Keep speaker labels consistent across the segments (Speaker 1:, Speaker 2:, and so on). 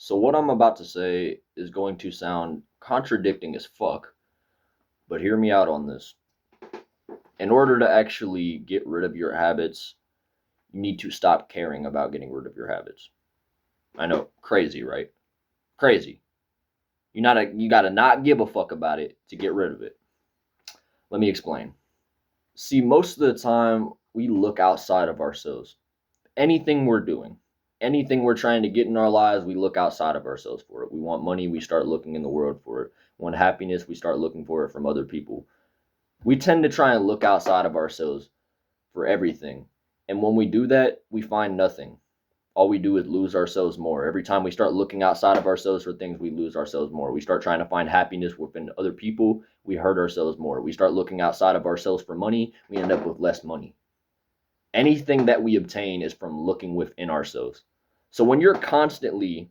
Speaker 1: So, what I'm about to say is going to sound contradicting as fuck, but hear me out on this. In order to actually get rid of your habits, you need to stop caring about getting rid of your habits. I know, crazy, right? Crazy. You gotta not give a fuck about it to get rid of it. Let me explain. See, most of the time we look outside of ourselves. Anything we're doing, anything we're trying to get in our lives, we look outside of ourselves for it. We want money, we start looking in the world for it. We want happiness, we start looking for it from other people. We tend to try and look outside of ourselves for everything. And when we do that, we find nothing. All we do is lose ourselves more. Every time we start looking outside of ourselves for things, we lose ourselves more. We start trying to find happiness within other people, we hurt ourselves more. We start looking outside of ourselves for money, we end up with less money. Anything that we obtain is from looking within ourselves. So when you're constantly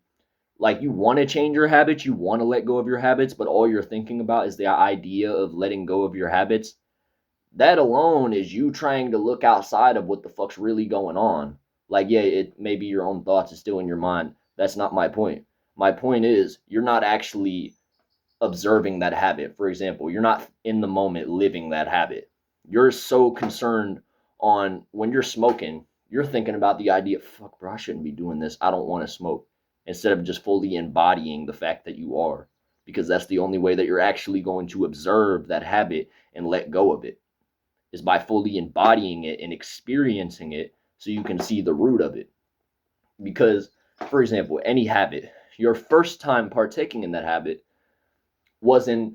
Speaker 1: like you want to change your habits, you want to let go of your habits, but all you're thinking about is the idea of letting go of your habits, that alone is you trying to look outside of what the fuck's really going on. Like, yeah, it maybe your own thoughts is still in your mind. That's not my point. My point is you're not actually observing that habit. For example, you're not in the moment living that habit. You're so concerned on when you're smoking, you're thinking about the idea, fuck, bro, I shouldn't be doing this. I don't want to smoke. Instead of just fully embodying the fact that you are. Because that's the only way that you're actually going to observe that habit and let go of it is by fully embodying it and experiencing it so you can see the root of it. Because, for example, any habit, your first time partaking in that habit wasn't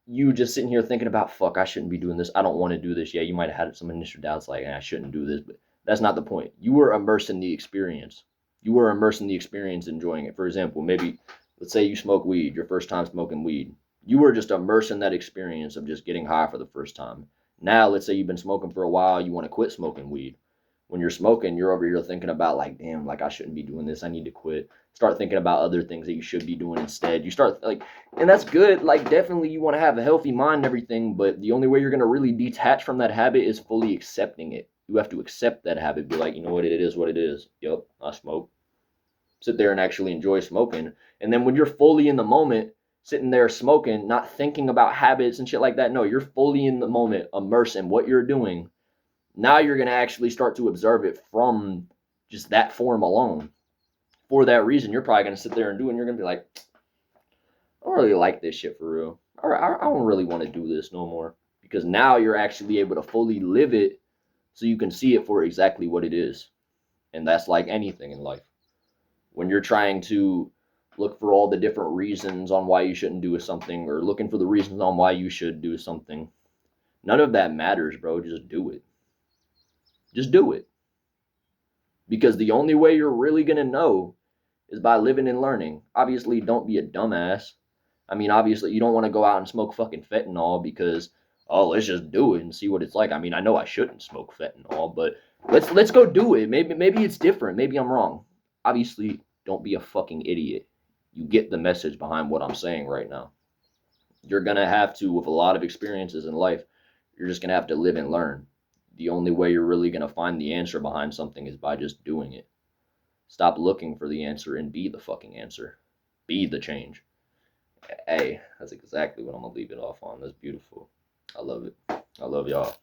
Speaker 1: you just sitting here thinking about, fuck, I shouldn't be doing this. I don't want to do this. Yeah, you might have had some initial doubts like, I shouldn't do this, but that's not the point. You were immersed in the experience. You were immersed in the experience, enjoying it. For example, maybe let's say you smoke weed, your first time smoking weed. You were just immersed in that experience of just getting high for the first time. Now, let's say you've been smoking for a while, you want to quit smoking weed. When you're smoking, you're over here thinking about like, damn, like I shouldn't be doing this. I need to quit. Start thinking about other things that you should be doing instead. You start like, and that's good. Like, definitely, you want to have a healthy mind and everything, but the only way you're gonna really detach from that habit is fully accepting it. You have to accept that habit. Be like, you know what, it is what it is. Yep, I smoke. Sit there and actually enjoy smoking. And then when you're fully in the moment, sitting there smoking, not thinking about habits and shit like that, no, you're fully in the moment, immersed in what you're doing. Now you're gonna actually start to observe it from just that form alone. For that reason, you're probably gonna sit there and do it, and you're gonna be like, I don't really like this shit for real. I don't really want to do this no more. Because now you're actually able to fully live it so you can see it for exactly what it is. And that's like anything in life. When you're trying to look for all the different reasons on why you shouldn't do something or looking for the reasons on why you should do something, none of that matters, bro. Just do it. Just do it. Because the only way you're really going to know is by living and learning. Obviously, don't be a dumbass. I mean, obviously, you don't want to go out and smoke fucking fentanyl because, oh, let's just do it and see what it's like. I mean, I know I shouldn't smoke fentanyl, but let's go do it. Maybe it's different. Maybe I'm wrong. Obviously, don't be a fucking idiot. You get the message behind what I'm saying right now. You're gonna have to, with a lot of experiences in life, you're just gonna have to live and learn. The only way you're really gonna find the answer behind something is by just doing it. Stop looking for the answer and be the fucking answer. Be the change. Hey, that's exactly what I'm gonna leave it off on. That's beautiful. I love it. I love y'all.